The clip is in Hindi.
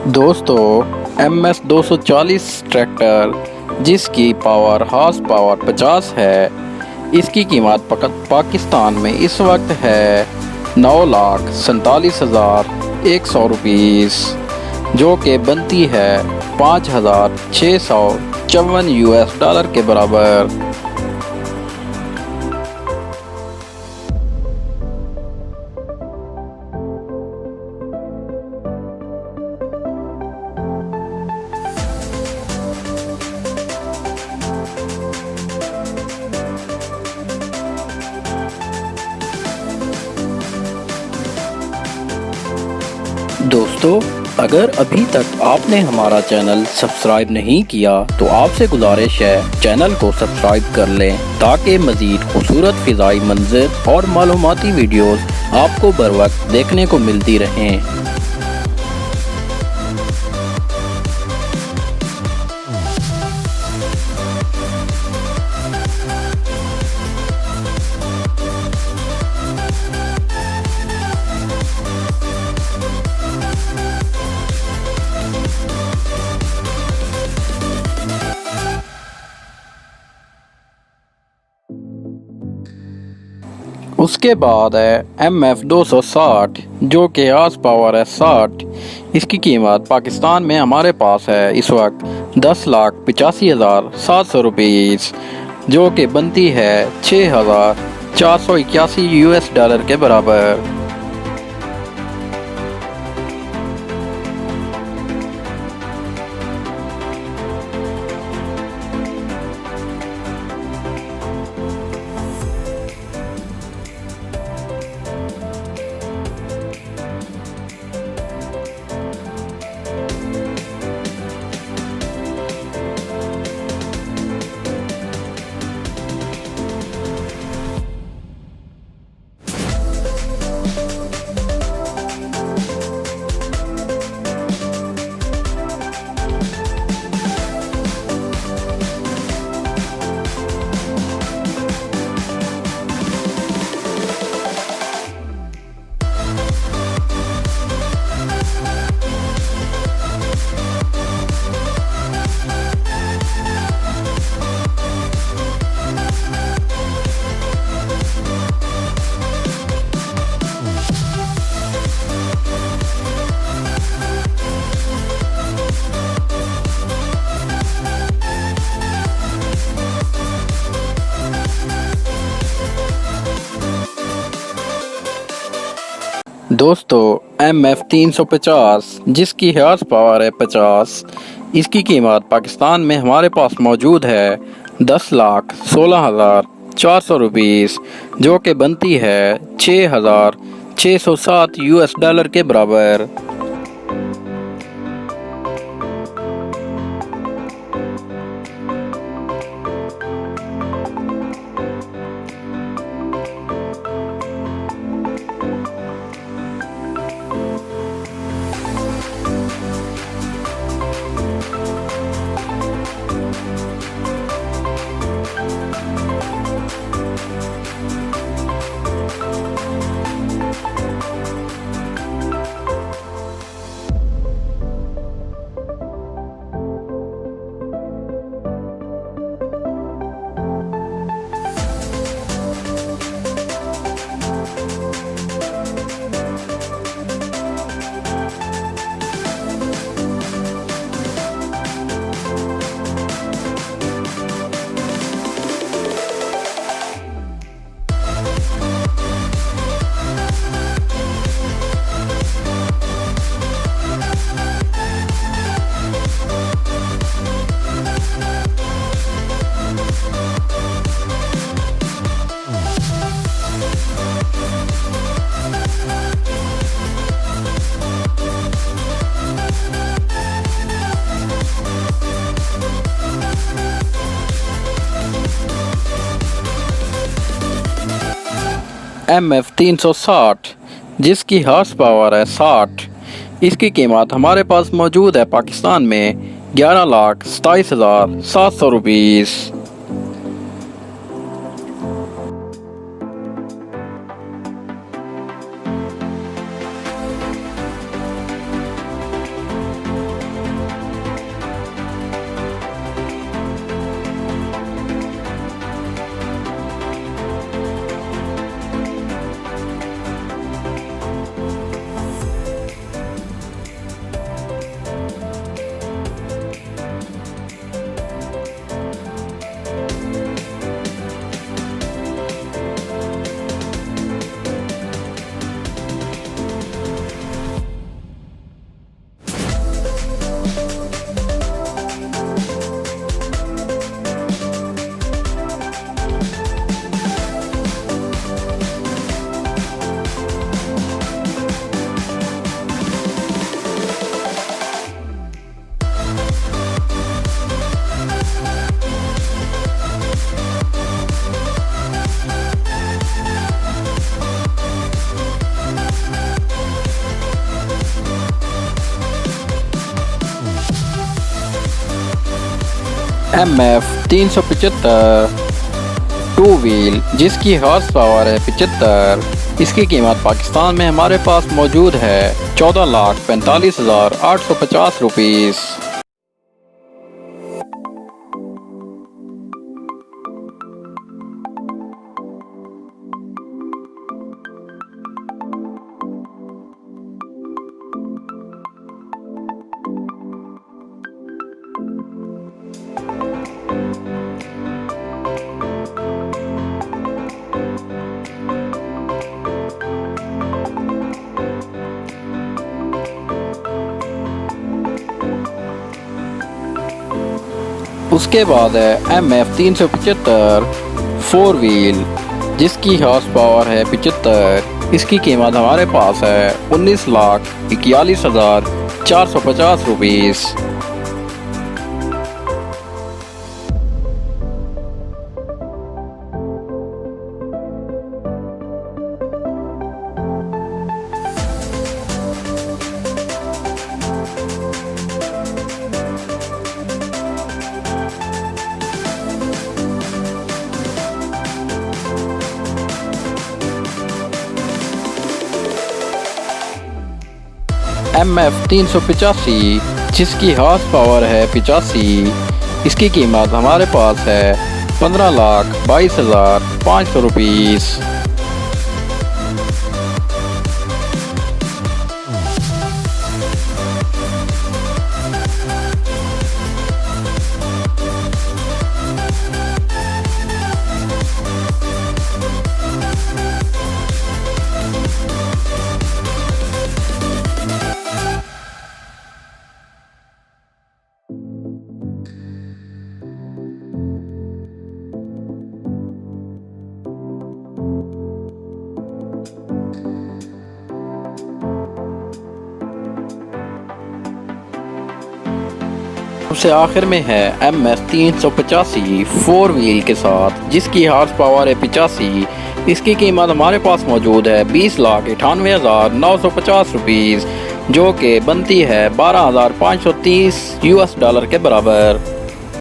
दोस्तों MS 240 ट्रैक्टर जिसकी हॉर्स पावर 50 है, इसकी कीमत पाकिस्तान में इस वक्त है 9,47,100 रुपीस, जो कि बनती है $5,654 के बराबर। दोस्तों, अगर अभी तक आपने हमारा चैनल सब्सक्राइब नहीं किया तो आपसे गुजारिश है चैनल को सब्सक्राइब कर लें ताकि मज़ीद खूबसूरत फ़िज़ाई मंज़र और मालूमाती वीडियोस आपको बर वक्त देखने को मिलती रहें। उसके बाद है MF 260 जो कि हॉर्स पावर है 60। इसकी कीमत पाकिस्तान में हमारे पास है इस वक्त 10,85,700 रुपीस, जो कि बनती है $6,481 के बराबर। दोस्तों, MF 350 जिसकी हॉर्स पावर है 50, इसकी कीमत पाकिस्तान में हमारे पास मौजूद है 10,16,400 रुपीस, जो कि बनती है $6,607 के बराबर। MF 360 जिसकी हॉर्स पावर है 60, इसकी कीमत हमारे पास मौजूद है पाकिस्तान में 11,27,700 रुपीस। MF375 टू व्हील जिसकी हॉर्स पावर है 75। इसकी कीमत पाकिस्तान में हमारे पास मौजूद है 14,45,850 रुपीस। उसके बाद है MF375 फोर व्हील जिसकी हॉर्स पावर है 75। इसकी कीमत हमारे पास है 19,41,450 रुपीस। MF385 जिसकी हॉर्स पावर है 85। इसकी कीमत हमारे पास है 15,22,500 रुपीस। सबसे आखिर में है MF385 फोर व्हील के साथ जिसकी हॉर्स पावर है 85। इसकी कीमत हमारे पास मौजूद है 20,98,950 रुपीस, जो कि बनती है $12,530 के बराबर।